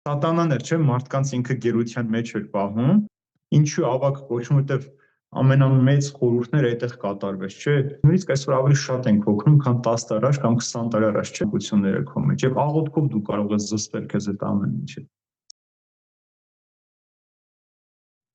Սատանան էր, չէ՞, մարդկանց ինքը գերության մեջ էր պահում։ Ինչու ավակ կոչում, որտեվ ամենամեծ խորհուրդները այդտեղ կատարվեց, չէ՞։ Նույնիսկ այսօր ավելի շատ ենք հոգնում, քան 10 տարի առաջ կամ 20 տարի առաջ, չէ՞, հոգությունները քո մեջ։ Եվ աղոթքով դու կարող ես զսպել քեզ այդ ամեն ինչը։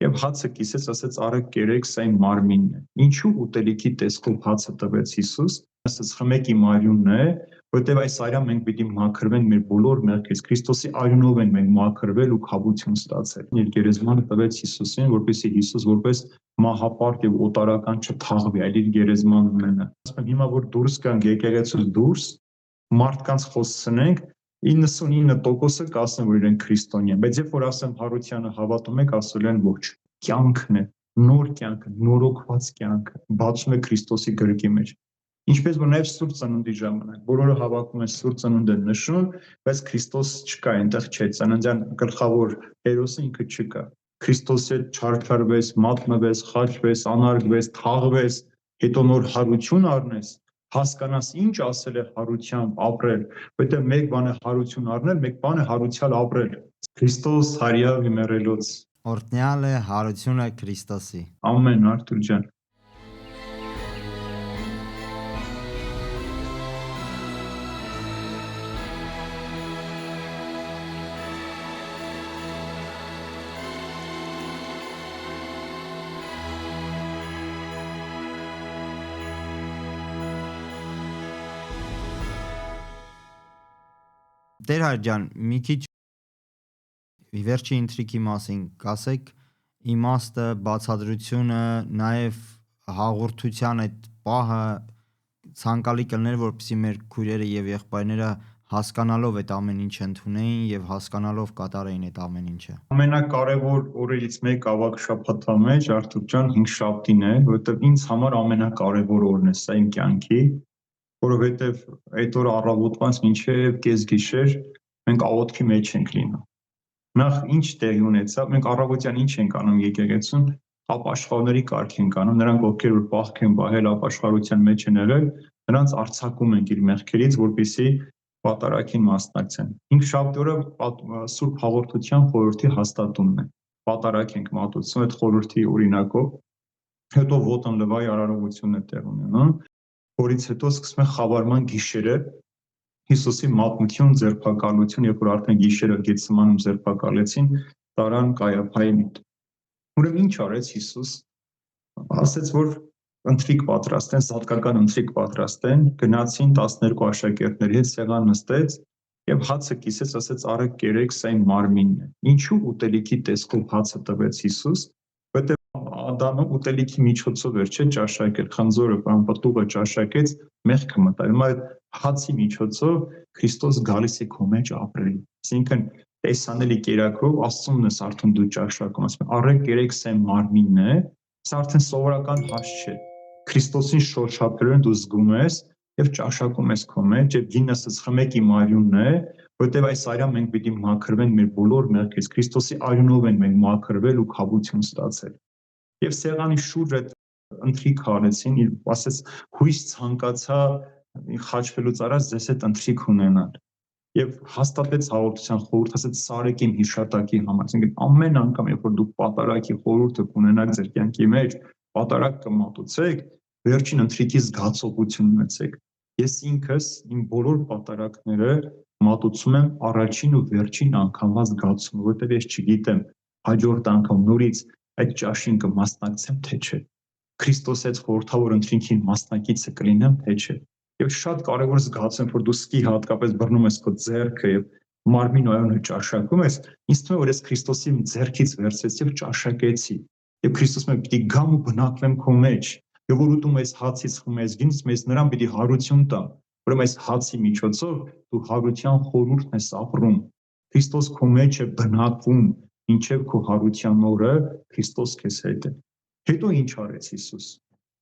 Եվ հացը կիսեց, ասեց արեք կերեք, սա իմ մարմինն է։ Ինչու ուտելիքի տեսքով հացը տվեց Հիսուս, ասեց խմեք իմ արյունն է, որտեվ այս արյան մենք պիտի մաքրվենք մեր բոլոր մեղքից։ Քրիստոսի արյունով ենք մենք մաքրվել ու քավություն ստացել։ Իր գերեզմանը տվեց Հիսուսին, որպեսզի Հիսուս որպես մահապարտ եւ օտարական չթաղվի, այլ իր գերեզման ունենա։ Ասում եմ հիմա որ դուրս գանք եկեղեցուց դուրս, մարդկանց խոսցնենք, 99%-ը կասեն, որ իրենք քրիստոնյա են, բայց երբ որ ասեմ Հարությանը հավատում եք, ասել են ոչ։ Կյանքն է, նոր կյանքը, նորոգված կյանքը, բացում է Քրիստոսի գրկի մեջ։ Ինչպես որ նաև Սուրբ Ծնունդի ժամանակ, բոլորը հավաքում են Սուրբ Ծնունդ են նշում, բայց Քրիստոս չկա, այնտեղ չէ, ծննդյան գլխավոր հերոսը ինքը չկա։ Քրիստոսը չարչարվեց, մատնվեց, խաչվեց, անարգվեց, թաղվեց, հետո նոր հարություն առնես, հասկանաս ինչ ասել է հարությամբ ապրել, որտեղ մեկ բան է հարություն առնել, մեկ բան է հարությալ ապրել։ Քրիստոս հարյա վիմերելոց։ Օրհնյալ է հարությունը Քրիստոսի։ Ամեն Արթուր ջան։ Տեր Հայր ջան, մի քիչ վերջի ինտրիգի մասին կասեք, իմաստը, բացատրությունը, նաև հաղորդության այդ պահը ցանկալի կլներ, որպեսզի մեր քույրերը եւ եղբայրները հասկանալով այդ ամեն ինչը ընդունեին եւ հասկանալով կատարեին այդ ամեն ինչը։ Ամենակարևոր օրերից մեկը ավակ շաբաթվա մեջ Արթուր ջան 5 շաբթին է, որովհետեւ ինձ համար ամենակարևոր օրն է սա իմ կյանքի, որովհետեւ այդ օրը առավոտվանց մինչեւ կեսգիշեր մենք աղոթքի մեջ ենք լինում։ Նախ ինչ տեղի ունեցավ, մենք առավոտյան ինչ ենք անում եկեղեցում, ապաշխարների կարգ ենք անում, նրանք ովքեր որ պահք են վահել ապաշխարության մեջ են եղել, նրանց արձակում ենք իր մեղքերից, որպեսզի պատարագին մասնակցեն։ 5 շաբթի օրը Սուրբ Հաղորդության խորհրդի հաստատումն է։ Պատարագ ենք մատուցում այդ խորհրդի օրինակով, հետո ոտընլվայի արարողությունն է տեղ ունենում, որից հետո սկսում է խավարման գիշերը, Հիսուսի մատնություն, ձերբակալություն, երբ որ արդեն գիշերը Գեթսեմանում ձերբակալեցին, տարան Կայափայի մոտ։ Ուրեմն ինչ արեց Հիսուս, ասեց որ ընթրիք պատրաստեն, զատկական ընթրիք պատրաստեն, գնացին 12 աշակերտների հետ սեղան նստեց եւ հացը կիսեց, ասեց արեք կերեք, սա իմ մարմինն է։ Ինչու ուտելիքի տեսքով հացը տվեց Հիսուս, որտեղ Ադամը ուտելիքի միջոցով էր, չէ, ճաշակել, խնձորը կամ պտուղը ճաշակեց, մեղքը մտավ։ Հիմա այդ հացի միջոցով Քրիստոս գալիս է քո մեջ ապրելու։ Այսինքն տեսանելի կերակրով Աստծուն ես արդեն դու ճաշակում, ասում արեք կերեք, սա իմ մարմինն է, սա արդեն սովորական հաց չէ։ Քրիստոսին շոշափելուն դու զգում ես եւ ճաշակում ես քո մեջ եւ գինսը խմեք իմ արյունն է, որտեւ այս արյան մենք պիտի մաքրվենք մեր բոլոր մեղքից։ Քրիստոսի արյունով ենք մենք մաքրվել ու քավություն ստացել։ Եվ սեղանի շուրջ այդ ընթրիք արեցին, ասեց հույս ցանկացա խաչվելուց առաջ ձեզ հետ ընթրիք ունենալ։ Եվ հաստատեց հաղորդության խորհուրդ, ասեց սարեք իմ հիշատակի համար։ Այսինքն ամեն անգամ, երբ որ դուք պատարագի խորհուրդը կունենաք ձեր կյանքի մեջ, պատարագ կմատուցեք, վերջին ընթրիքի զգացողություն ունեցեք։ Ես ինքս իմ բոլոր պատարագները մատուցում եմ առաջին ու վերջին անգամվա զգացումը, որտեղ ես չգիտեմ հաջորդ անգամ նորից այդ ճաշին կմասնակցեմ թե չէ։ Քրիստոսի այդ խորհրդավոր ընթրիքին մասնակիցը կլինեմ թե չէ։ Եվ շատ կարևոր զգացում, որ դու սկի հատկապես բռնում ես քո ձեռքը եւ մարմին այոնը ճաշակում ես, ինձ թվում է որ ես Քրիստոսի ձեռքից վերցրեցի եւ ճաշակեցի։ Եվ Քրիստոսը պիտի գամ ու բնակվեմ քո մեջ։ Եվ որ ուտում ես հացից խմում ես գինից, մեզ նրան պիտի հարություն տամ։ Ուրեմն այս հացի միջոցով դու հարության խորհուրդն ես ապրում։ Քրիստոս քո մեջ է բնակվում, ինչեւ քո հարության օրը Քրիստոս քեզ հետ է։ Հետո ինչ արեց Հիսուս։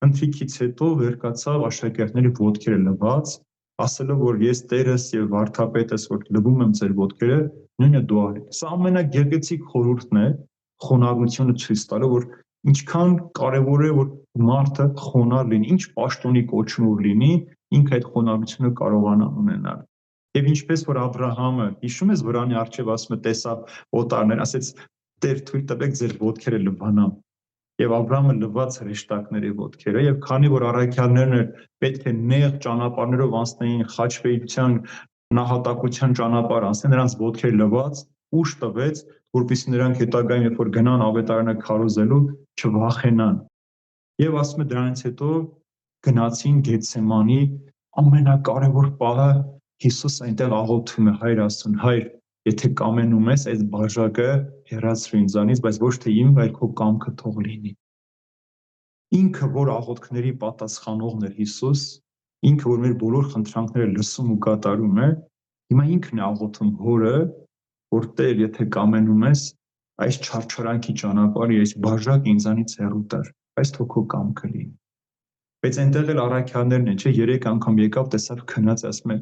Ընթրիքից հետո վեր կացավ աշակերտների ոտքերը լվաց, ասելով որ ես Տերս եւ Վարդապետս որ լվում եմ ձեր ոտքերը, նույնը դու արեք։ Սա ամենագեղեցիկ խորհուրդն է, խոնարհությունը ցույց տալու, որ ինչքան կարևոր է որ մարդը խոնարհ լինի, ինչ պաշտոնի կոչնուր լինի, ինքը այդ խոնարհությունը կարողանա ունենալ։ Եվ ինչպես որ Աբրահամը, հիշում ես վրանի առջև ասում է տեսավ օտարներ, ասեց Տեր թույլ տվեք ձեր ոտքերը լվանամ։ Եվ Աբրահամը լվաց հրեշտակների ոտքերը, եւ քանի որ առաքյալներն պետք է նեղ ճանապարհներով անցնեին խաչվեյության, նահատակության ճանապարհ անցնեն, նրանց ոտքերը լվաց, ուժ տվեց, որպեսզի նրանք հետագայում, երբ որ գնան ավետարանը քարոզելու, չվախենան։ Եվ ասում է դրանից հետո գնացին Գեթսեմանի, ամենակարևոր պահը Հիսուս այնտեղ աղոթում է Հայր Աստծուն, Հայր, եթե կամենում ես, այս բաժակը հեռացրու ինձանից, բայց ոչ թե իմ, այլ քո կամքը թող լինի։ Ինքը որ աղոթքների պատասխանողն էր Հիսուս, ինքը որ մեր բոլոր խնդրանքները լսում ու կատարում է, հիմա ինքն է աղոթում Հորը, որ Տեր, եթե կամենում ես, այս չարչարանքի ճանապարհի, այս բաժակը ինձանից հեռու տար, բայց թող քո կամքը լինի։ Բայց այնտեղ էլ առաքյալներն են, չէ, 3 անգամ եկավ, տեսավ քնած, ասում է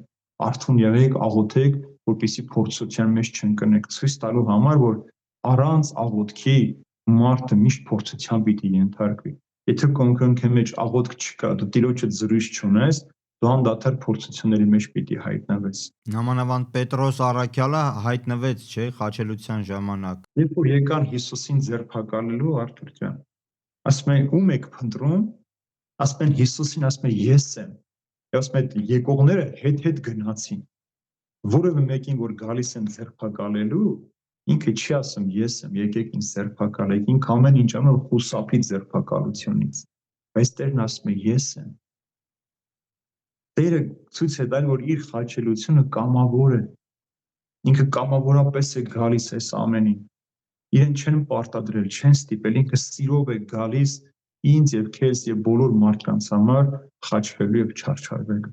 արթուն եղեք, աղոթեք, որպեսզի փորձության մեջ չընկնեք, ցույց տալու համար, որ առանց աղոթքի մարդը միշտ փորձության պիտի ենթարկվի։ Եթե քո ընկնքի մեջ աղոթք չկա, դու Տիրոջը զրույց չունես, դու անդադար փորձությունների մեջ պիտի հայտնվես։ Նամանավանդ Պետրոս առաքյալը հայտնվեց, չէ, խաչելության ժամանակ։ Երբ որ եկան Հիսուսին ձերբակալելու, Արթուր ջան, ասում են ում եք փնտրում, ասում են Հիսուսին, ասում են ես եմ։ Ասում են եկողները հետ գնացին։ Որևէ մեկին որ գալիս են ձերբակալելու, ինքը չի ասում ես եմ, եկեք ինձ ձերբակալեք, ինքը ամեն ինչ անում խուսափի ձերբակալությունից։ Բայց Տերն ասում է ես եմ։ Տերը ցույց է տալիս, որ իր խաչելությունը կամավոր է։ Ինքը կամավորապես է գալիս այս ամենին։ Իրեն չեն պարտադրել, չեն ստիպել, ինքը սիրով է գալիս ինձ եւ քեզ եւ բոլոր մարդկանց համար խաչվելու եւ չարչարվելու։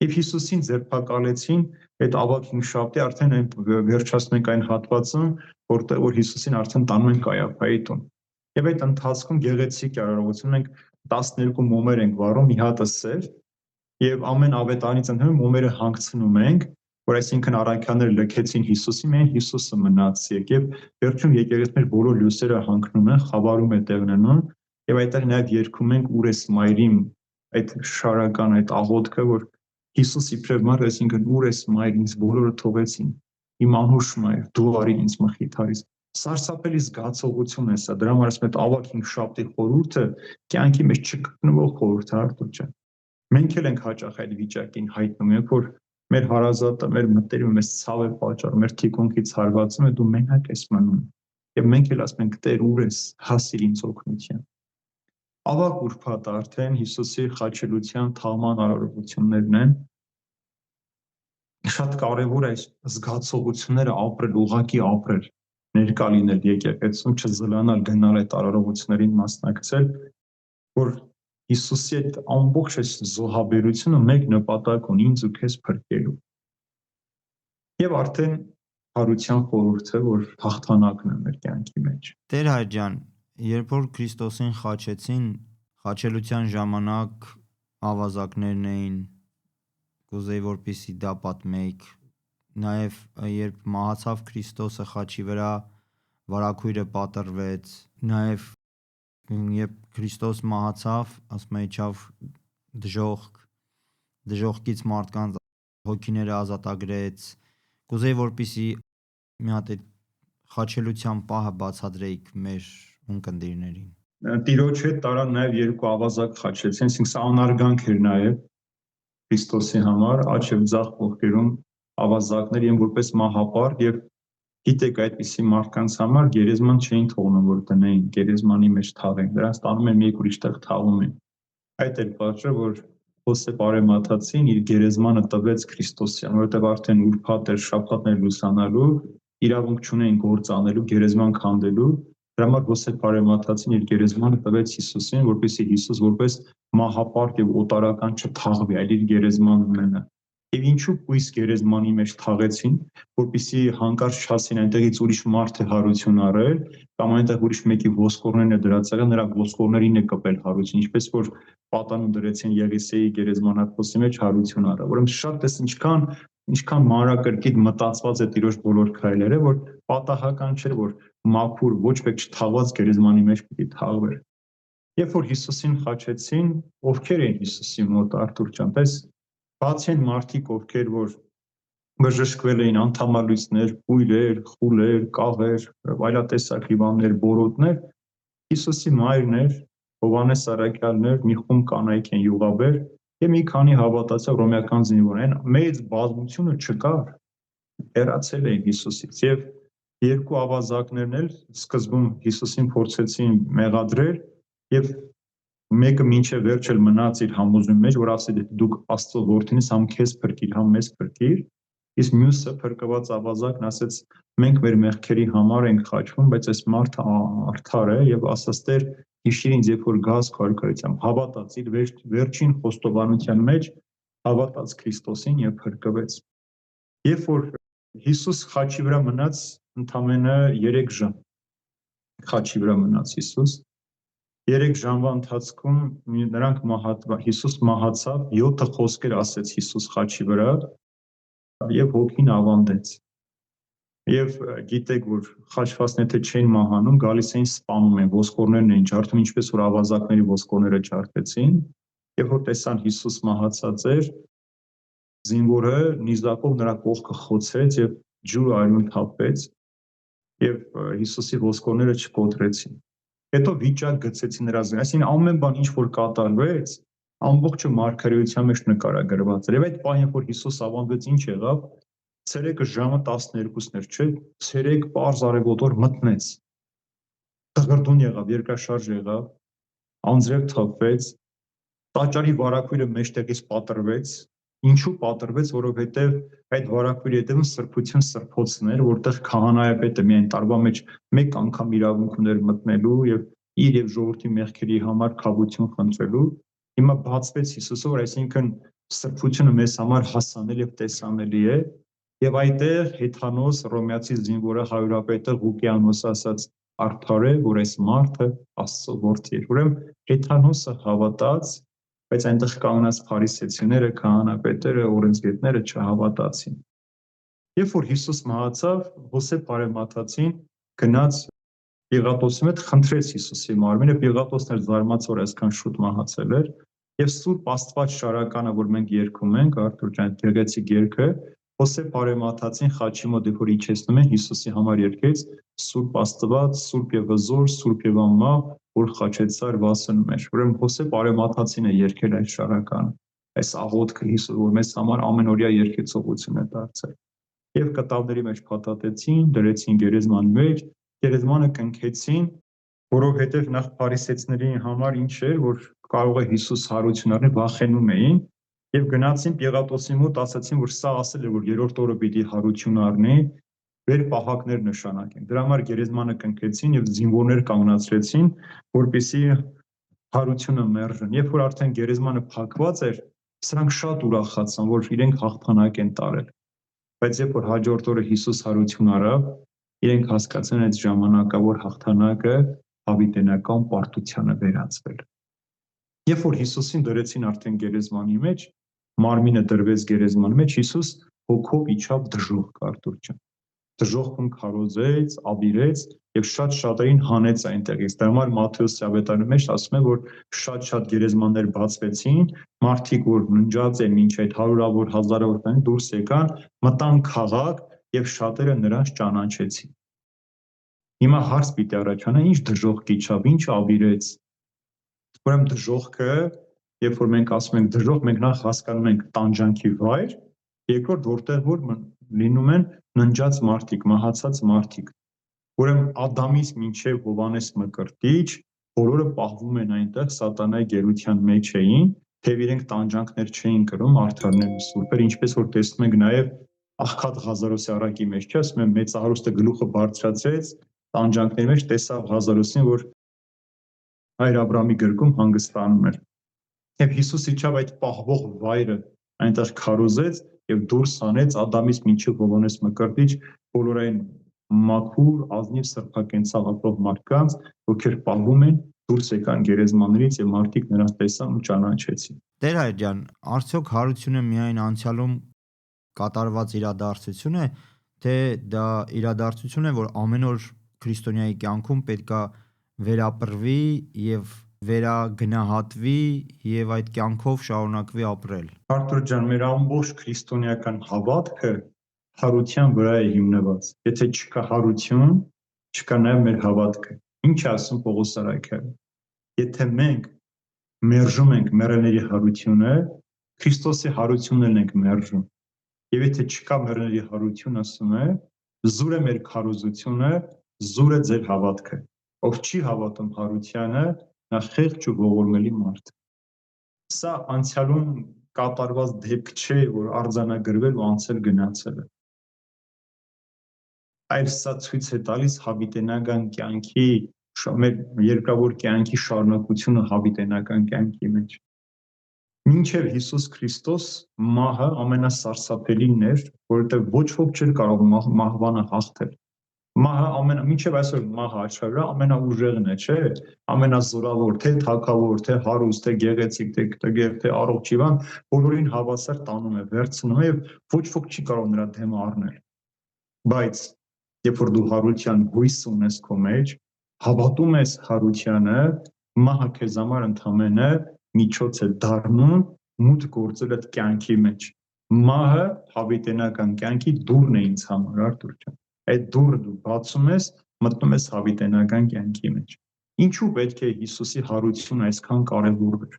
Եվ Հիսուսին ձերբակալեցին, այդ ավագ հինգշաբթի արդեն այն վերջացնենք այն հատվածը, որտեղ որ Հիսուսին արդեն տանում են Կայափայի տուն։ Եվ այդ ընթացքում գեղեցիկ արարողություն մենք 12 մոմեր ենք վառում, մի հատը սև, եւ ամեն ավետարանից ընդհանուր մոմերը հանգցնում ենք, որ այսինքն առաքյալները լքեցին Հիսուսին, միայն Հիսուսը մնաց եկավ, վերջում եկեղեցիներ բոլոր լույսերը հանգնում են, խավարում է տեղննում, եւ այդտեղ նաեւ երգում ենք Ուրես մայրիմ, այդ շարական այդ աղոթքը, որ Հիսուս իբրև մարդ, այսինքն Ուրես մայր ինձ բոլորը թողեցին, իմ անուշ մայր, դու արի ինձ մխիթարից։ Սարսափելի զգացողություն է սա, դրա համար ասում եմ ավագ հինգշաբթի խորհուրդը կյանքի մեջ չգտնվող խորհուրդ է, Արթուր ջան։ Մենք էլ ենք հաճախ այդ վիճակին հայտնում, երբ որ մեր հարազատը, մեր մտերիմը մեզ ցավ է պատճառում, մեր թիկունքից հարվածում է, դու մենակ ես մնում։ Եվ մենք էլ ասում ենք Տեր ուր ես, հասիր ինձ օգնության։ Ավագ ուրբաթ արդեն Հիսուսի խաչելության թաղման արարողություններն են։ Շատ կարևոր է այս զգացողությունները ապրել, ուղղակի ապրել, ներկա լինել եկեղեցում, չզլանալ, գնալ այդ արարողություններին մասնակցել, որ Հիսուսի այդ ամբողջ այս զոհաբերությունը մեկ նպատակ ունի ինձ ու քեզ փրկելու։ Եվ արդեն հարության խորհուրդը, որ հաղթանակն է մեր կյանքի մեջ։ Տեր հայր ջան, երբ որ Քրիստոսին խաչեցին, խաչելության ժամանակ ավազակներն էին, կուզեի որպեսզի դա պատմեիք, նաև երբ մահացավ Քրիստոսը խաչի վրա, վարագույրը պատռվեց, նաև երբ Քրիստոս մահացավ, ասում է իջավ դժոխքից մարդկանց հոգիները ազատագրեց, կուզեի որպեսզի մի հատ այդ խաչելության պահը բացատրեիք մեր ունկնդիրներին։ Տիրոջ հետ տարան նաև երկու ավազակ խաչեցին, այսինքն սա անարգանք էր նաև Քրիստոսի համար, աջ եւ ձախ ողքերում ավազակներ են որպես մահապարտ եւ գիտեք այդպիսի մարդկանց համար գերեզման չէին թողնում որ դնեին, գերեզմանի մեջ թաղեն, դրանց տանում են մի ուրիշ տեղ թաղում են։ Այդ էր պատճառը, որ Հոսեփ Արեմաթացին իր գերեզմանը տվեց Քրիստոսյան, որովհետև արդեն ուրբաթ էր, շաբաթներ լուսանալու, իրավունք չունեին գործ անելու, գերեզման քանդելու, դրա համար Հոսեփ Արեմաթացին իր գերեզմանը տվեց Հիսուսին, որպեսզի Հիսուս որպես մահապարտ եւ օտարական չթաղվի, այլ իր գերեզման ունենա։ Եվ ինչու կույս գերեզմանի մեջ թաղեցին, որպեսզի հանկարծ չասին այնտեղից ուրիշ մարդ է հարություն առել, կամ այնտեղ ուրիշ մեկի ոսկորներն է դրած եղել, նրա ոսկորներին է կպել հարություն, ինչպես որ պատանու դրեցին Եղիսեի գերեզմանախոսի մեջ հարություն առա։ Ուրեմն շատ էս ինչքան մանրակրկիտ մտածված է Տիրոջ բոլոր քայլերը, որ պատահական չէր, որ մաքուր ոչ մեկ չթաղված գերեզմանի մեջ պիտի թաղվեր։ Երբ որ Հիսուսին խաչեցին, ովքեր էին Հիսուսի մոտ, Արթուր ջան, պես բացի այն մարդիկ, ովքեր որ բժշկվել էին անդամալույսներ, կույրեր, խուլեր, կաղեր, այլատեսակ հիվանդներ, բորոտներ, Հիսուսի մայրն էր, Հովհաննես Սարաքյանն էր, մի խումբ կանայք են յուղաբեր եւ մի քանի հավատացյալ ռոմեական զինվոր են, մեծ բազմությունը չկար, հեռացել էին Հիսուսից եւ երկու ավազակներն էլ սկզբում Հիսուսին փորձեցին մեղադրել եւ մեկը մինչեւ վերջ էլ մնաց իր համոզում մեջ, որ ասել է դուք Աստծո որդին ես, համ քեզ փրկիր, համ մեզ փրկիր, իսկ մյուսը փրկված ավազակն ասեց մենք մեր մեղքերի համար ենք խաչվում, բայց այս մարդը արդար է եւ ասաց Տեր հիշիր ինձ, երբ որ գաս քո արքայությամբ, հավատաց իր վերջին խոստովանության մեջ, հավատաց Քրիստոսին եւ փրկվեց։ Երբ որ Հիսուս խաչի վրա մնաց ընդամենը 3 ժամ, խաչի վրա մնաց Հիսուս, 3 ժամվա ընթացքում Հիսուս մահացավ, 7 խոսքեր ասեց Հիսուս խաչի վրա եւ հոգին ավանդեց։ Եվ գիտեք, որ խաչվածն եթե չեն մահանում, գալիս էին սպանում են, ոսկորներն էին ջարդում, ինչպես որ ավազակների ոսկորները ջարդեցին, եւ որ տեսան Հիսուս մահացած էր, զինվորը նիզակով նրա կողքը խոցեց եւ ջուրը արյուն թափեց եւ Հիսուսի ոսկորները չկոտրեցին։ Հետո վիճակ գցեցին նրա զինվորը, այսինքն ամեն բան ինչ որ կատարվեց, ամբողջը մարգարեության մեջ նկարագրված էր։ Եվ այդ պահին, որ Հիսուս ավանդվեց, ինչ եղավ, ցերեկը ժամը 12-ն էր, չէ՞, ցերեկ պարզ արևոտ մտնեց։ Դղրդուն եղավ, երկրաշարժ եղավ, անձրև թափվեց, տաճարի վարակույրը մեջտեղից պատռվեց։ Ինչու պատռվեց, որովհետև այդ վարակույրի հետևում սրբություն սրբոցն էր, որտեղ քահանայապետը միայն տարվա մեջ մեկ անգամ իրավունք ուներ մտնելու եւ իր եւ ժողովրդի մեղքերի համար քավություն խնդրելու։ Հիմա բացվեց Հիսուսը, որ այսինքն սրբությունը մեզ համար հասանելի եւ տեսանելի է, եւ այդտեղ Հեթանոս ռոմեացի զինվորը հարյուրապետը Ղուկիանոսը ասաց արդար է, որ այս մարդը Աստծո որդի է։ Ուրեմն Հեթանոսը հավատաց, բայց այնտեղ կանգնած փարիսեցիները, քահանապետերը, օրենսգետները չհավատացին։ Երբ որ Հիսուս մահացավ, Հոսեփ Արևմատացին գնաց Պիղատոսի հետ, խնդրեց Հիսուսի մարմինը, Պիղատոսն էր զարմացած, որ այսքան շուտ մահացել էր, եւ Սուրբ Աստված շարականը, որ մենք երգում ենք, Արթուր ջան, գեղեցիկ երգը, Հոսեփ Արևմատացին խաչի մոտ երբ որ իջեցնում են Հիսուսի համար երգեց Սուրբ Աստված, Սուրբ եւ Հզոր, Սուրբ եւ Ամա, որ խաչեցար վասնում էր։ Ուրեմն Հոսեփ Արևմատացին է երգել այս շարականը, այս աղոթքը Հիսուս, որ մեզ համար ամենօրյա երգեցողություն է դարձել։ Եվ կտավների մեջ փաթաթեցին, դրեցին գերեզմանի մեջ, գերեզմանը կնքեցին, որովհետև նախ փարիսեցիների համար ինչ էր, որ կարող է Հիսուս հարություն առնել, վախենում էին եւ գնացին Պիղատոսի մոտ, ասացին, որ սա ասել է, որ երրորդ օրը պիտի հարություն առնի, վեր պահակներ նշանակեն։ Դրա համար գերեզմանը կնքեցին եւ զինվորներ կանգնացրեցին, որպեսզի հարությունը մերժեն։ Երբ որ արդեն գերեզմանը փակված էր, սրանք շատ ուրախացան, որ իրենք հաղթանակ են տարել։ Բայց երբ որ հաջորդ օրը Հիսուս հարություն առավ, իրենք հասկացան այդ ժամանակավոր հաղթանակը հավիտենական պարտությանը վերածվել։ Երբ որ Հիսուսին դրեցին արդեն գերեզմանի մեջ, մարմինը դրվեց գերեզմանի մեջ, Հիսուս հոգով իջավ դժոխք, Արթուր ջան։ Դժոխքում քարոզեց, աբիրեց եւ շատ շատերին հանեց այնտեղից։ Դա համար Մատթեոս ավետարանի մեջ ասում է, որ շատ գերեզմաններ բացվեցին, մարդիկ որ ննջած են մինչ այդ հարյուրավոր հազարավոր տան դուրս եկան, մտան քաղաք եւ շատերը նրանց ճանաչեցին։ Հիմա հարց պիտի առաջանա, ինչ դժոխք իջավ, ինչ աբիրեց։ Ուրեմն դժոխքը, երբ որ մենք ասում ենք դժոխք, մենք նախ հասկանում ենք տանջանքի վայր, երկրորդ որտեղ որ լինում են ննջած մարդիկ, մահացած մարդիկ։ Ուրեմն Ադամից մինչև Հովհաննես Մկրտիչ բոլորը պահվում են այնտեղ սատանայի գերության մեջ էին, թեև իրենք տանջանքներ չէին կրում, արդարներ ու սուրբեր, ինչպես որ տեսնում ենք նաև Աղքատ Ղազարոսի առակի մեջ, չէ՞, ասում են մեծ հարուստը գլուխը բարձրացրեց տանջանքների մեջ, տեսավ Ղազարոսին, որ հայր Աբրահամի գրկում հանգստանում էր։ Եվ Հիսուս իջավ այդ պահվող վայրը, այնտեղ քարոզեց եւ դուրս հանեց Ադամից մինչև Հովհաննես Մկրտիչ բոլորային մաքուր, ազնիվ սրբակենցաղ ապրող մարդկանց, ովքեր պահվում են, դուրս եկան գերեզմաններից եւ մարդիկ նրանց տեսան ու ճանաչեցին։ Տեր հայր ջան, արդյոք հարությունը միայն անցյալում կատարված իրադարձություն է, թե դա իրադարձություն է, որ ամեն օր քրիստոնյայի կյանքում պետքա վերապրվի եւ վերագնահատվի եւ այդ կյանքով շարունակվի ապրել։ Արթուր ջան, մեր ամբողջ քրիստոնեական հավատքը հարության վրա է հիմնված։ Եթե չկա հարություն, չկա նաև մեր հավատքը։ Ինչ է ասում Պողոս Արաքյալը։ Եթե մենք մերժում ենք մեռելների հարությունը, Քրիստոսի հարությունն ենք մերժում։ Եվ եթե չկա մեռելների հարություն, ասում է, զուր է մեր քարոզությունը, զուր է ձեր հավատքը։ Ով չի հավատում հարությանը, նա խեղճ ու ողորմելի մարդ։ Սա անցյալում կատարված դեպք չէ, որ արձանագրվել ու անցել գնացել է։ Այլ սա ցույց է տալիս հավիտենական կյանքի, մեր երկրավոր կյանքի շարունակությունը հավիտենական կյանքի մեջ։ Մինչև Հիսուս Քրիստոս մահը ամենասարսափելին էր, որովհետև ոչ ոք չէր կարող մահվանը հաղթել։ Մահը մինչև այսօր մահը աշխարհի վրա ամենաուժեղն է, չէ՞, ամենազորավոր, թե թագավոր, թե հարուստ, թե գեղեցիկ, թե տգեղ, թե առողջ Իվան, բոլորին հավասար տանում է, վերցնում է եւ ոչ ոք չի կարող նրա դեմը առնել։ Բայց երբ որ դու հարության հույս ունես քո մեջ, հավատում ես հարությանը, մահը քեզ համար ընդամենը միջոց է դառնում մուտք գործել այդ կյանքի մեջ։ Մահը հավիտենական կյանքի դուռն է ինձ համար, Արտուր ջան։ Այդ դուռը դու բացում ես, մտնում ես հավիտենական կյանքի մեջ։ Ինչու պետք է Հիսուսի հարությունը այսքան կարևոր էր։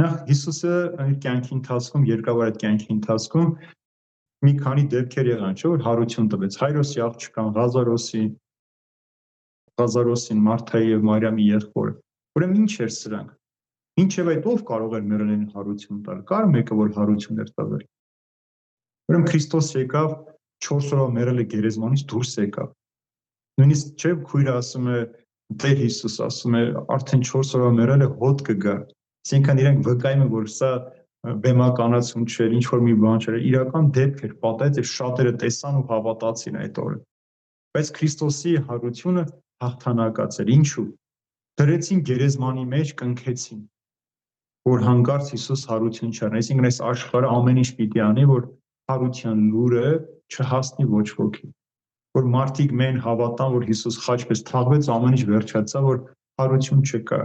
Նախ Հիսուսը իր կյանքի ընթացքում, երկրավոր այդ կյանքի ընթացքում մի քանի դեպքեր եղան, չէ՞ որ հարություն տվեց Հայրոսի աղջկան, Ղազարոսին, Մարթայի եւ Մարիամի եղբորը։ Ուրեմն ինչ էր սրանք։ Ինչև այդ ով կարող էր մեռելին հարություն տալ։ Կար մեկը, որ հարություն էր տվել։ Ուրեմն Քրիստոս եկավ 4 օրով մեռելը գերեզմանից դուրս եկավ։ Նույնիսկ չէ քույրը ասում է Տեր Հիսուս ասում է արդեն 4 օրով մեռելը հոտ կգա։ Այսինքն իրենք վկայում են, որ սա բեմականացում չէր, ինչ որ մի բան չէր, իրական դեպք էր, պատահեց եւ շատերը տեսան ու հավատացին այդ օրը։ Բայց Քրիստոսի հարությունը հաղթանակած էր։ Ինչու՞։ Դրեցին գերեզմանի մեջ, կնքեցին, որ հանկարծ Հիսուս հարություն չառնի, այսինքն այս աշխարհը ամեն ինչ պիտի անի, որ հարության լուրը չհասնի ոչ ոքի, որ մարդիկ մեն հավատան, որ Հիսուս խաչպես թաղվեց, ամեն ինչ վերջացավ, որ հարություն չկա։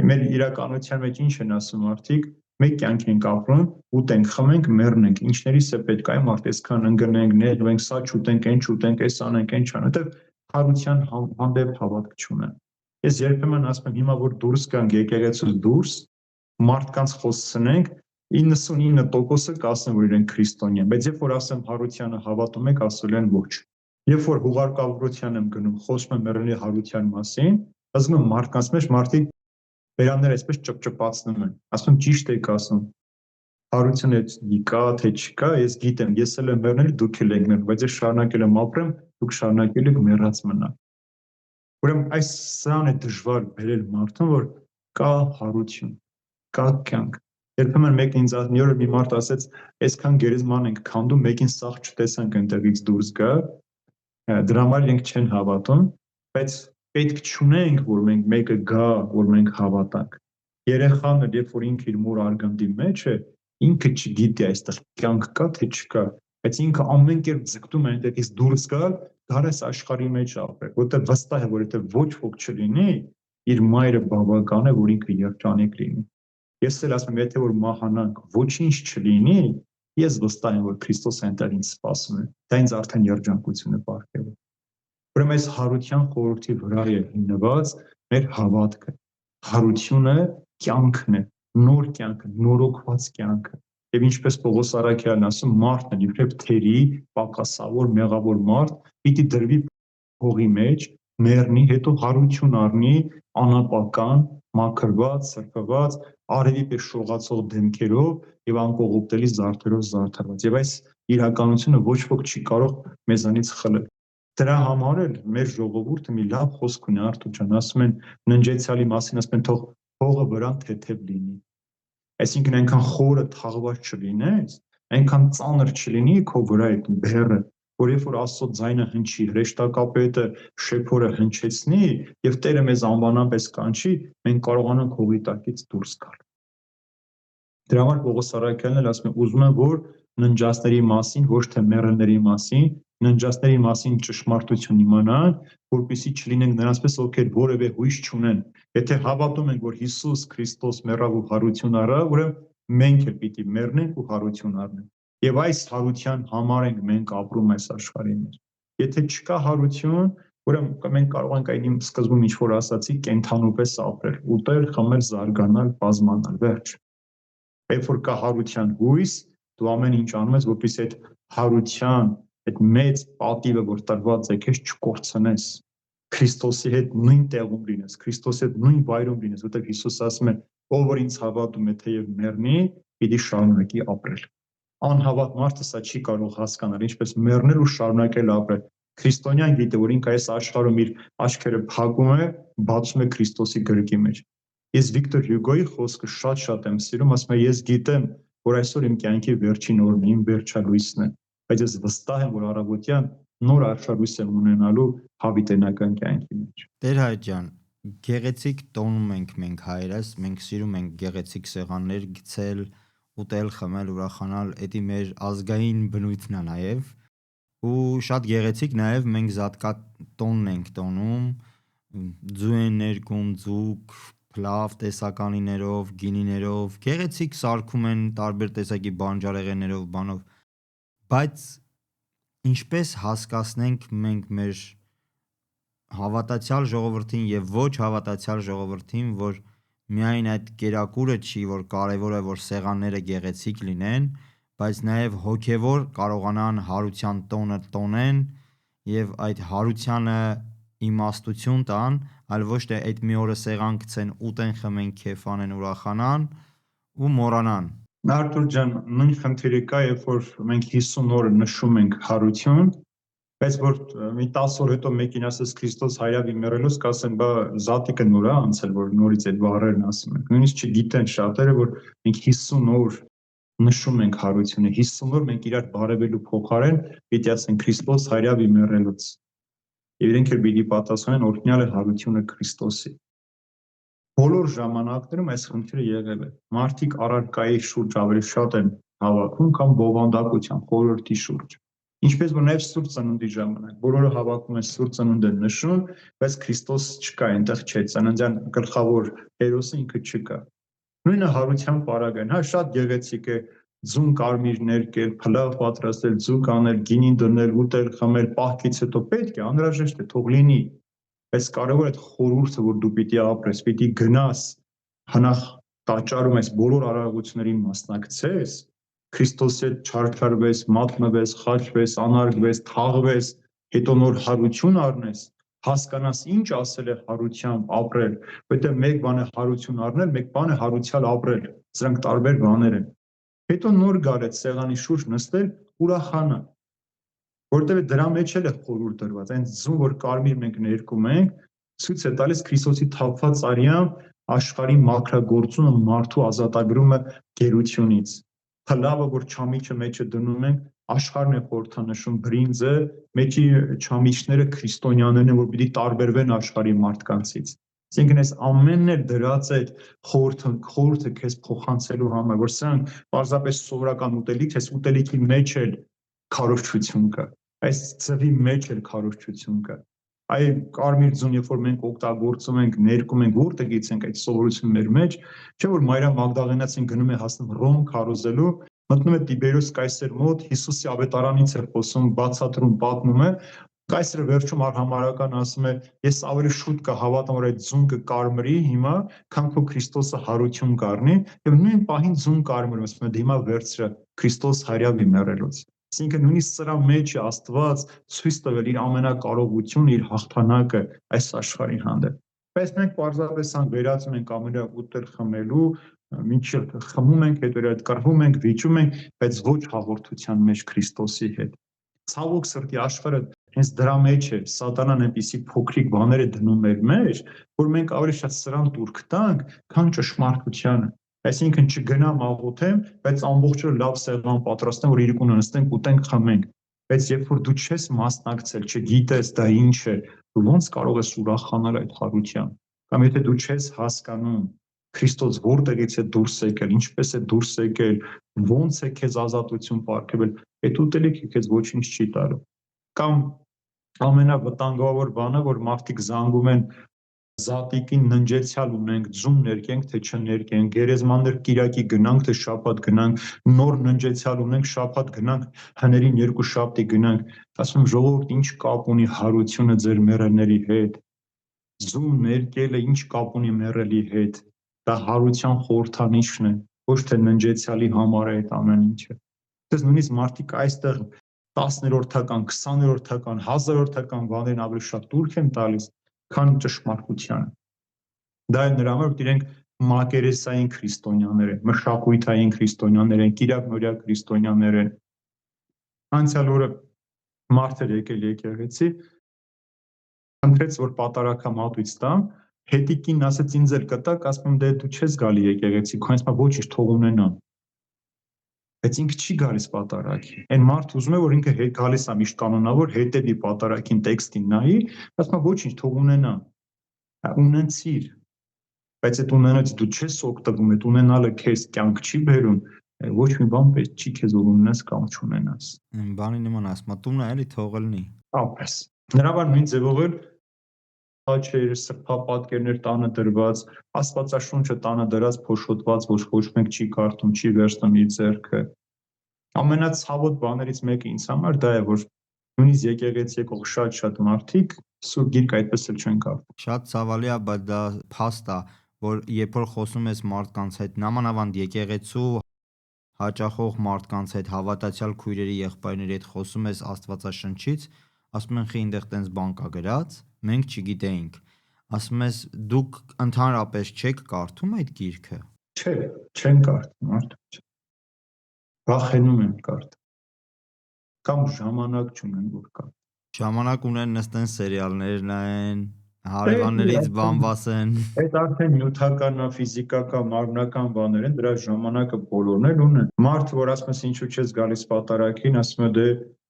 Մեր իրականության մեջ ինչ են ասում մարդիկ, մեկ կյանք ենք ապրում, ուտենք, խմենք, մեռնենք, ինչներիս է պետք է մարդ այսքան ընկնենք, նեղվենք, սա չուտենք, այն չուտենք, այս անենք, այն չանենք, որտեղ հարության հանդեպ հավատք չունեն։ Ես երբեմն ասում եմ, հիմա որ դուրս գանք եկեղեցուց դուրս, մարդկանց խոսցնենք, 99%-ը կասեն, որ իրենք քրիստոնյա են, բայց երբ որ ասեմ հարությանը հավատում եք, ասել են ոչ։ Երբ որ հուղարկավորության եմ գնում, խոսում եմ մեռելի հարության մասին, ասում եմ մարդկանց մեջ մարդիկ վերանները այսպես ճպճպացնում են, ասում ճիշտ եք ասում, հարությունը կա թե չկա, ես գիտեմ, ես էլ եմ մեռնել, դուք էլ եք մեռնել, բայց ես շարունակել եմ ապրեմ, դուք շարունակել եք մեռած մնալ։ Ուրեմն այս սրան է դժվար բերել մարդուն, որ կա հարություն, կա կյանք։ Երբեմն մեկն ինձ մի օր մի մարդ ասեց, այսքան գերեզման ենք քանդում, մեկին սաղ չտեսանք այնտեղից դուրս գա, դրա համար իրենք չեն հավատում, բայց պետք չունենք, որ մենք մեկը գա, որ մենք հավատանք։ Երեխան էլ երբ որ ինքը իր մոր արգանդի մեջ է, ինքը չգիտի այստեղ կյանք կա թե չկա, բայց ինքը ամեն կերպ ձգտում է այնտեղից դուրս գալ, գալիս աշխարհի մեջ ապրել, որտեղ վստահ է, որ եթե ոչ ոք չլինի, իր մայրը բավական է, որ ինքը երջանիկ լինի։ Ես էլ ասում եմ, եթե որ մահանանք, ոչինչ չլինի, ես վստահ եմ, որ Քրիստոս այնտեղ ինձ սպասում է, դա ինձ արդեն երջանկություն է պարգևում։ Ուրեմն այս հարության խորհրդի վրա է հիմնված մեր հավատքը։ Հարությունը կյանքն է, նոր կյանքը, նորոգված կյանքը։ Եվ ինչպես Պողոս Արաքյալն ասում, մարդն իբրև թերի, պակասավոր, մեղավոր մարդ, պիտի դրվի փողի մեջ, մեռնի, հետո հարություն առնի, անապական, մաքրված, սրբված, արևի պես շողացող դեմքերով եւ անկողոպտելի զարդերով զարդարված։ Եվ այս իրականությունը ոչ ոք չի կարող մեզանից խլել։ Դրա համար էլ մեր ժողովուրդը մի լավ խոսք ունի, Արտուր ջան, ասում են ննջեցյալի մասին, ասում են թող հողը վրան թեթև լինի։ Այսինքն այնքան խորը թաղված չլինես, այնքան ծանր չլինի քո վրա այդ բեռը, որ երբ որ Աստծո ձայնը հնչի, հրեշտակապետը շեփորը հնչեցնի եւ Տերը մեզ անվանապես կանչի, մենք կարողանանք հողի տակից դուրս գալ։ Դրա համար Պողոս Արաքյալն էլ ասում է, ուզում եմ, որ ննջածների մասին, ոչ թե մեռելների մասին, ննջածների մասին ճշմարտություն իմանան, որպեսզի չլինենք նրանց պես, ովքեր որևէ հույս չունեն։ Եթե հավատում ենք, որ Հիսուս Քրիստոս մեռավ ու հարություն առավ, ուրեմն մենք էլ պիտի մեռնենք ու հարություն առնենք։ Եվ այս հարության համար ենք մենք ապրում այս աշխարհի մեջ։ Եթե չկա հարություն, ուրեմն մենք կարող ենք այն իմ սկզբում ինչ որ ասացի, կենթանու պես ապրել, ուտել, խմել, զարգանալ, բազմանալ, վերջ։ Երբ որ կա հարության հույս, դու ամեն ինչ անում ես, որպեսզի այդ հարության, այդ մեծ պատիվը, որ տրված է, քեզ չկորցնես։ Քրիստոսի հետ նույն տեղում լինես, Քրիստոսի հետ նույն վայրում լինես, որտեղ Հիսուս ասում է, ով որ ինձ հավատում է, թեև մեռնի, պիտի շարունակի ապրել։ Անհավատ մարդը սա չի կարող հասկանալ, ինչպես մեռնել ու շարունակել ապրել։ Քրիստոնյան գիտե, որ ինքը այս աշխարհում իր աչքերը փակում է, բացում է Քրիստոսի գրկի մեջ։ Ես Վիկտոր Հյուգոյի խոսքը շատ եմ սիրում, ասում է, ես գիտեմ, որ այսօր իմ կյանքի վերջին օրն է, իմ վերջալույսն է, բայց ես վստահ եմ, որ առավոտյան նոր արշալույս եմ ունենալու հավիտենական կյանքի մեջ։ Տեր Հայր ջան, գեղեցիկ տոնում ենք մենք հայերս, մենք սիրում ենք գեղեցիկ սեղաններ գցել, ուտել, խմել, ուրախանալ, դա մեր ազգային բնույթն է նաև, ու շատ գեղեցիկ նաև մենք զատկատոնն ենք տոնում, ձու են ներկում, ձուկ, փլավ տեսականիներով, գինիներով, գեղեցիկ սարքում են տարբեր տեսակի բանջարեղեններով, բանով, բայց ինչպես հասկացնենք մենք մեր հավատացյալ ժողովրդին եւ ոչ հավատացյալ ժողովրդին, որ միայն այդ կերակուրը չի, որ կարևոր է, որ սեղանները գեղեցիկ լինեն, բայց նաև հոգևոր կարողանան հարության տոնը տոնեն եւ այդ հարությանը իմաստություն տան, այլ ոչ թե այդ մի օրը սեղան գցեն, ուտեն, խմեն, քեֆ անեն, ուրախանան ու մոռանան։ Արտուր ջան, նույն խնդիրը կա, երբ որ մենք 50 օրը նշում ենք հարություն, բայց որ մի 10 օր հետո մեկին ասես Քրիստոս հայրավի մեռելուց կասեն, բա զատիկը նոր է անցել, որ նորից այդ բառերն ասում ենք։ Նույնիսկ չգիտեն շատերը, որ մենք 50 օր նշում ենք հարությունը, 50 օր մենք իրար բարևելու փոխարեն պիտի ասենք Քրիստոս հայրավի մեռելուց։ Եվ իրենք էլ պիտի պատասխանեն, օրհնյալ է հարությունը Քրիստոսի։ Բոլոր ժամանակներում այս խնդիրը եղել է։ Մարդիկ առարկայի շուրջ ավելի շատ են հավաքում, քան բովանդակության, խորհրդի շուրջ։ Ինչպես որ նաև Սուրբ Ծնունդի ժամանակ բոլորը հավաքում են Սուրբ Ծնունդ են նշում, բայց Քրիստոս չկա, այնտեղ չէ, ծննդյան գլխավոր հերոսը ինքը չկա։ Նույնը հարության պարագան, հա, շատ գեղեցիկ է ձուն կարմիր ներկել, փլավ պատրաստել, ձուկ անել, գինի դնել, ուտել, խմել, պահքից հետո պետք է, անհրաժեշտ է, թող լինի։ Բայց կարևոր է այդ խորհուրդը, որ դու պիտի ապրես, պիտի գնաս, հնախ տաճարում այս բոլոր արարողություններին մասնակցես, Քրիստոսի հետ չարչարվես, մատնվես, խաչվես, անարգվես, թաղվես, հետո նոր հարություն առնես, հասկանաս ինչ ասել է հարությամբ ապրել, որտեղ մեկ բան է հարություն առնել, մեկ բան է հարությալ ապրել, սրանք տարբեր բաներ են։ Հետո նոր գալ այդ սեղանի շուրջ նստել, ուրախանալ, որտեղ դրա մեջ էլ է խորհուրդ դրված, այն ձուն, որ կարմիր մենք ներկում ենք, ցույց է տալիս Քրիստոսի թափված արյամբ աշխարհի մաքրագործումը մարդու ազատագրումը գերությունից։ Փլավը, որ չամիչը մեջը դնում ենք, աշխարհն է խորհրդանշում բրինձը, մեջի չամիչները քրիստոնյաներն են, որ պիտի տարբերվեն աշխարհի մարդկանցից։ Այսինքն այս ամենն էլ դրած է խորհուրդը քեզ փոխանցելու համար, որ սրանք պարզապես սովորական ուտելիք, այս ուտելիքի մեջ էլ քարոզչություն կա, այս ծվի մեջ էլ քարոզչություն կա։ Այ կարմիր ձուն, երբ որ մենք օգտագործում ենք, ներկում ենք, որտեղ գիցենք այդ սովորությունը մեր մեջ, չէ՞ որ Մարիամ Մագդաղենացին գնում է հասնում Ռոմ քարոզելու, մտնում է Տիբերիոս կայսեր մոտ, Հիսուսի ավետարանից է խոսում, բացատրում, պատմում է, կայսրը վերջում արհամարհական ասում է, ես ավելի շուտ կհավատամ, որ այդ ձուն կկարմրի հիմա, քան քո Քրիստոսը հարություն կառնի, եւ նույն պահին ձուն կարմրում, ասում է դիմա վերցրը Քրիստոս հայրավի մեռելուց։ Այսինքն նույնիսկ սրա մեջ է Աստված ցույց տվել իր ամենակարողությունը, իր հաղթանակը այս աշխարհի հանդեպ։ Բայց մենք պարզապես վերածում ենք ամենը ուտել խմելու, մինչև խմում ենք, հետո այդ կռվում ենք, վիճում ենք, բայց ոչ հաղորդության մեջ Քրիստոսի հետ։ Ցավոք սրտի աշխարհը հենց դրա մեջ է, սատանան այնպիսի փոքրիկ բաներ է դնում մեր մեջ, որ մենք ավելի շատ սրան տուրք տանք, քան ճշմարտությանը։ Այսինքն չգնամ աղոթեմ, բայց ամբողջը լավ սեղան պատրաստեմ, որ իրիկունը նստենք, ուտենք, խմենք։ Բայց երբ որ դու չես մասնակցել, չգիտես դա ինչ է, դու ոնց կարող ես ուրախանալ այդ հարությամբ։ Կամ եթե դու չես հասկանում Քրիստոս որտեղից է դուրս եկել, ինչպես է դուրս եկել, ոնց է քեզ ազատություն պարգևել, այդ ուտելիքը քեզ ոչինչ չի տալու։ Կամ ամենավտանգավոր բանը, որ մարդիկ զանգում են Զատիկին ննջեցյալ ունենք, ձում ներկենք, թե չներկենք, գերեզմաններ կիրակի գնանք, թե շաբաթ գնանք, նոր ննջեցյալ ունենք, շաբաթ գնանք, հներին երկու շաբթի գնանք, ասում եմ ժողովուրդ ինչ կապ ունի հարությունը ձեր մեռելների հետ, ձում ներկելը ինչ կապ ունի մեռելի հետ, դա հարության խորհրդանիշն է, ոչ թե ննջեցյալի համար է այդ ամեն ինչը։ Դες նույնիսկ մարդիկ այստեղ 10-րդական, 20-րդական, 1000-րդական բաներն ավելի շատ դուրք են տալիս, քան ճշմարտությանը։ Դա է նրա համար, որ իրենք մակերեսային քրիստոնյաներ են, մշակույթային քրիստոնյաներ են, կիրակնօրյա քրիստոնյաներ են։ Անցյալ օրը մարդ էր եկել եկեղեցի, խնդրեց, որ պատարագամատույց տամ, հետիկին ասեց ինձ էլ կտակ, ասում եմ դե դու չես գալի եկեղեցի, քո ինձ ոչինչ թող ունենամ։ Բայց ինքը չի գալիս պատարագի։ Այն մարդը ուզում է, որ ինքը գալիս է միշտ կանոնավոր, հետևի պատարագին տեքստին նայի, ասում է ոչինչ թող ունենամ։ Ունենցիր, բայց այդ ունենալից դու չես օգտվում, այդ ունենալը քեզ կյանք չի բերում, ոչ մի բան պետք չի քեզ որ ունենաս կամ չունենաս։ Բանի նման ասում, տունը էլի թող լինի։ Ապես։ Նրա համար նույն ձևով էլ խաչեր, սրբապատկերներ տանը դրված, Աստվածաշունչը տանը դրած, փոշոտված, որ ոչ մեկ չի կարդում, չի վերցնում իր ձեռքը։ Ամենացավոտ բաներից մեկը ինձ համար դա է, որ նույնիսկ եկեղեցի եկող շատ մարդիկ Սուրբ Գիրք այդպես էլ չեն կարդում։ Շատ ցավալի է, բայց դա փաստ է, որ երբ որ խոսում ես մարդկանց հետ, նամանավանդ եկեղեցու հաճախող մարդկանց հետ, հավատացյալ քույրերի, եղբայրների հետ խոսում ես Աստվածաշնչից, ասում են խի այնտեղ տենց բան կա գրած, մենք չգիտեինք։ Ասում ես դուք ընդհանրապես չեք կարդում այդ գիրքը։ Չէ, չեն կարդում մարդիկ։ Վախենում են կարդալ։ Կամ ժամանակ չունեն որ կարդան։ Ժամանակ ունեն նստեն սերիալներ նայեն, հարևաններից բան վասեն։ Այդ արդեն նյութական, ֆիզիկական, մարմնական բաներ են, դրա ժամանակը բոլորն էլ ունեն։ Մարդը, որ ասում է ինչու չես գալիս պատարագին, ասում է դե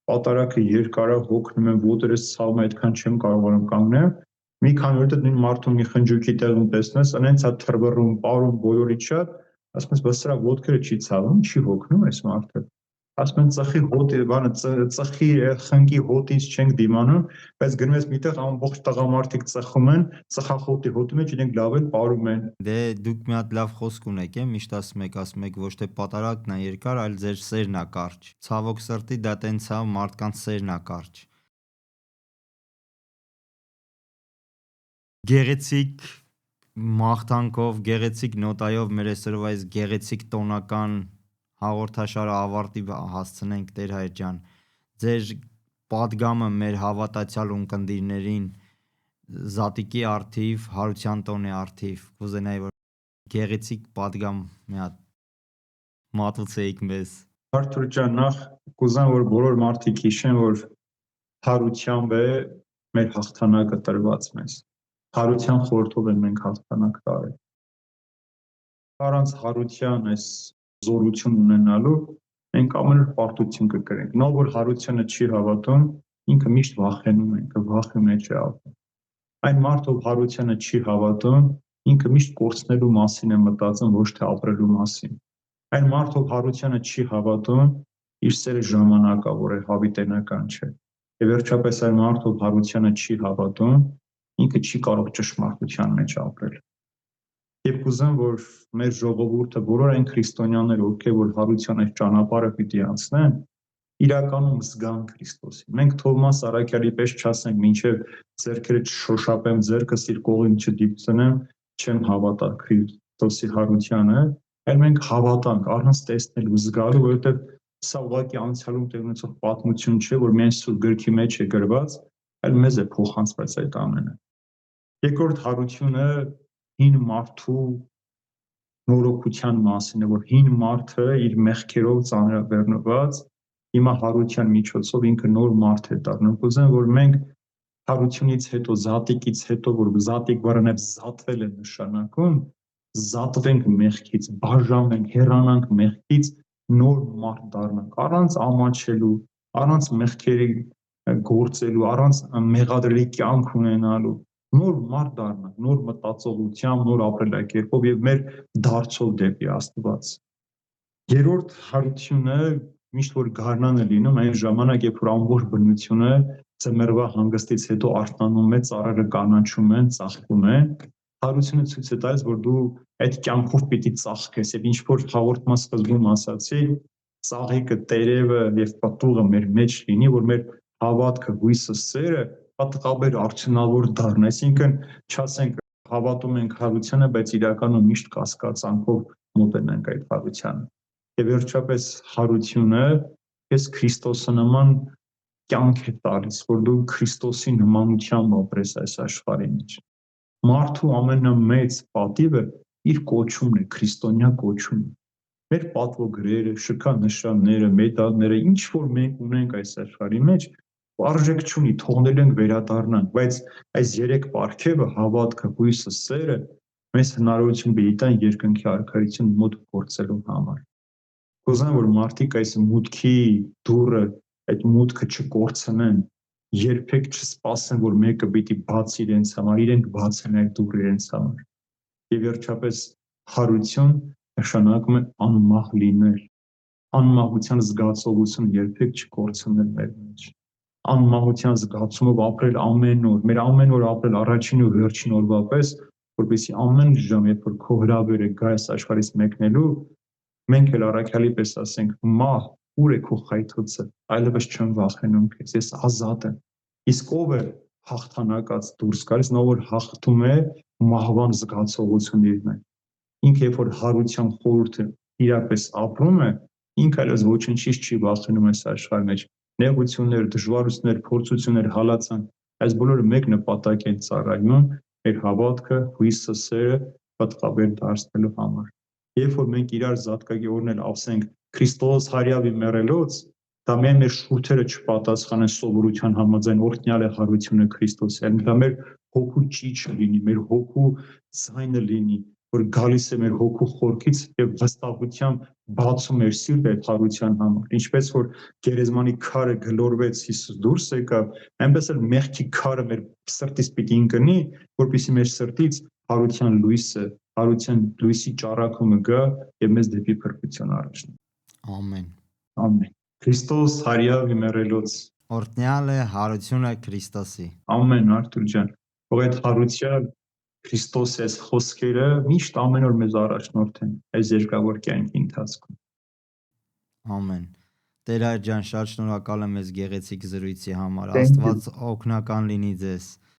պատարագը երկար է, հոգնում եմ, ոտերս ցավում է, այդքան չեմ կարողանում կանգնել։ Մի քանի օր նույն մարդու մի խնջույքի տեղում տեսնես, անենց է թրվռում, պարում բոլորից շատ, ասում ես, բա սրա ոտքերը չի ցավում, չի հոգնում այս մարդը։ Ասում են ծխի հոտի, բանը ծխի խնկի հոտից չենք դիմանում, բայց գնում ես միտեղ ամբողջ տղամարդիկ ծխում են, ծխախոտի հոտի մեջ իրենք լավ են պարում են։ Դե դուք մի հատ լավ խոսք ունեք, միշտ ասում եք ոչ թե պատարագն է երկար, այլ ձեր սերն է կարճ։ Ցավոք սրտի դա տենց է, մարդկանց սերն է կարճ։ Գեղեցիկ մաղթանքով, գեղեցիկ նոտայով մեր այսօրվա այս գեղեցիկ տոնական հաղորդաշարը ավարտի հասցնենք Տեր Հայր ջան։ Ձեր պատգամը մեր հավատացյալ ունկնդիրներին Զատիկի արթիվ, հարության տոնի արթիվ, կուզենայի որ գեղեցիկ պատգամ մի հատ մատուցեիք մեզ։ Արթուր ջան, նախ կուզեմ որ բոլոր մարդիկ հիշեն, որ հարությամբ է մեր հաղթանակը տրված մեզ։ Հարության խորհրդով են մենք հաղթանակ տարել։ Առանց հարության այս զորություն ունենալու մենք ամեն օր պարտություն կկրենք։ Նա որ հարությանը չի հավատում, ինքը միշտ վախենում է, ինքը վախի մեջ է ապրում։ Այն մարդը, ով հարությանը չի հավատում, ինքը միշտ կորցնելու մասին է մտածում, ոչ թե ապրելու մասին։ Այն մարդը, ով հարությանը չի հավատում, իր սերը ժամանակավոր է, հավիտենական չէ։ Եվ վերջապես այն մարդը, ով հարությանը չի հավատում, ինքը չի կարող ճշմարտության մեջ ապրել։ Եվ կուզեմ, որ մեր ժողովուրդը, բոլոր այն քրիստոնյաները, ովքեր որ հարության այս ճանապարհը պիտի անցնեն, իրականում զգան Քրիստոսին։ Մենք Թովմաս Արաքյալի պես չասենք, մինչև ձեռքերը չշոշափեմ, ձեռքս իր կողին չդիպցնեմ, չեմ հավատա Քրիստոսի հարությանը, այլ մենք հավատանք առանց տեսնելու, զգալու, որովհետև սա ուղղակի անցյալում տեղ ունեցող պատմություն չէ, որ միայն Սուրբ Գրքի մեջ է գրված, այլ մեզ է փոխանցված այդ ամենը։ Երկրորդ հարությունը հին մարդու նորոգության մասին է, որ հին մարդը իր մեղքերով ծանրաբեռնված հիմա հարության միջոցով ինքը նոր մարդ է դառնում։ Կուզեմ, որ մենք հարությունից հետո, զատիկից հետո, որ զատիկ բառը նաև զատվել է նշանակում, զատվենք մեղքից, բաժանենք, հեռանանք մեղքից, նոր մարդ դառնանք, առանց ամաչելու, առանց մեղքերի գործելու, առանց մեղադրելի կյանք ունենալու, նոր մարդ դառնանք, նոր մտածողությամբ, նոր ապրելակերպով եւ մեր դարձով դեպի Աստված։ Երրորդ հարությունը միշտ որ գարնան է լինում, այն ժամանակ, երբ որ ամբողջ բնությունը Ձմեռվա հանգստից հետո արթնանում է, ծառերը կանաչում են, ծաղկում են։ Հարությունը ցույց է տալիս, որ դու այդ կյանքով պիտի ծաղկես, եւ ինչ որ հաղորդման սկզբում ասացի, ծաղիկը, տերևը եւ պտուղը մեր մեջ լինի, որ մեր հավատքը, հույսը, սերը պատղաբեր արդյունավոր դառնա, այսինքն չասենք հավատում ենք հարությանը, բայց իրականում միշտ կասկածանքով մոտենանք այդ հարությանը։ Եվ վերջապես հարությունը քեզ Քրիստոսը նման կյանք է տալիս, որ դու Քրիստոսի նմանությամբ ապրես այս աշխարհի մեջ։ Մարդու ամենամեծ պատիվը իր կոչումն է, քրիստոնյա կոչումը։ Մեր պատվոգրերը, շքանշանները, մեդալները, ինչ որ մենք ունենք այս աշխարհի մեջ, արժեք չունի, թողնել ենք վերադառնանք, բայց այս երեք պարգևը, հավատքը, հույսը, սերը մեզ հնարավորություն պիտի տան երկնքի արքայություն մոտ գործելու համար։ Կուզեմ, որ մարդիկ այս մուտքի դուռը, այդ մուտքը չկորցնեն, երբեք չսպասեն, որ մեկը պիտի բացի իրենց համար, իրենք բացեն այդ դուռը իրենց համար։ Եվ վերջապես հարություն նշանակում է անմահ լինել, անմահության զգացողությունը երբեք չկորցնել մեր մեջ, անմահության զգացումով ապրել ամեն օր, մեր ամեն օր ապրել առաջին ու վերջին օրվա պես, որպեսզի ամեն ժամ, երբ որ քո հրավերը գա այս աշխարհից մեկնելու, մենք էլ առաքյալի պես ասենք, մահ, ուր է քո խայթոցը, այլևս չեմ վախենում քեզ, ես ազատ եմ։ Իսկ ով է հաղթանակած դուրս գալիս, նա որ հաղթում է մահվան զգացողությունը իր մեջ։ Ինքը երբ որ հարության խորհուրդը իրապես ապրում է, ինքը այլևս ոչնչից չի վախենում այս աշխարհի մեջ։ Նեղություններ, դժվարություններ, փորձություններ, հալածան, այս բոլորը մեկ նպատակ են ծառայում մեր հավատքը, հույսը, սերը պատղաբեր դարձնելու համար։ Երբ որ մենք իրար զատկագորնել ասենք Քրիստոս հարյավի մեռելոց, դա միայն մեր շուրթերը չպատասխանեն սովորության համաձայն օրհնյալ է հարությունը Քրիստոսի, այլ դա մեր հոգու ճիճը լինի, մեր հոգու ձայնը լինի, որ գալիս է մեր հոգու խորքից եւ վստահությամբ բացում մեր սիրտը այդ հարության համար։ Ինչպես որ գերեզմանի քարը գլորվեց Հիսուս դուրս եկավ, այնպես էլ մեղքի քարը մեր սրտից պիտի ընկնի, որպեսզի մեր սրտից հարության լույսը, հարության լույսի ճառագումը գա եւ մեզ դեպի փրկություն առաջնի։ Ամեն։ Ամեն։ Քրիստոս հարյավի մեռելոց։ Օրհնյալ է հարությունը Քրիստոսի։ Ամեն, Արթուր ջան։ Թող այդ հարության Քրիստոսի այս խոսքերը միշտ ամեն օր մեզ առաջնորդեն այս երկրավոր կյանքի ընթացքում։ Ամեն։ Տեր Հայր ջան, շատ շնորհակալ եմ ես գեղեցիկ զրույցի համար։ Thank you. Աստված օգնական լինի ձեզ։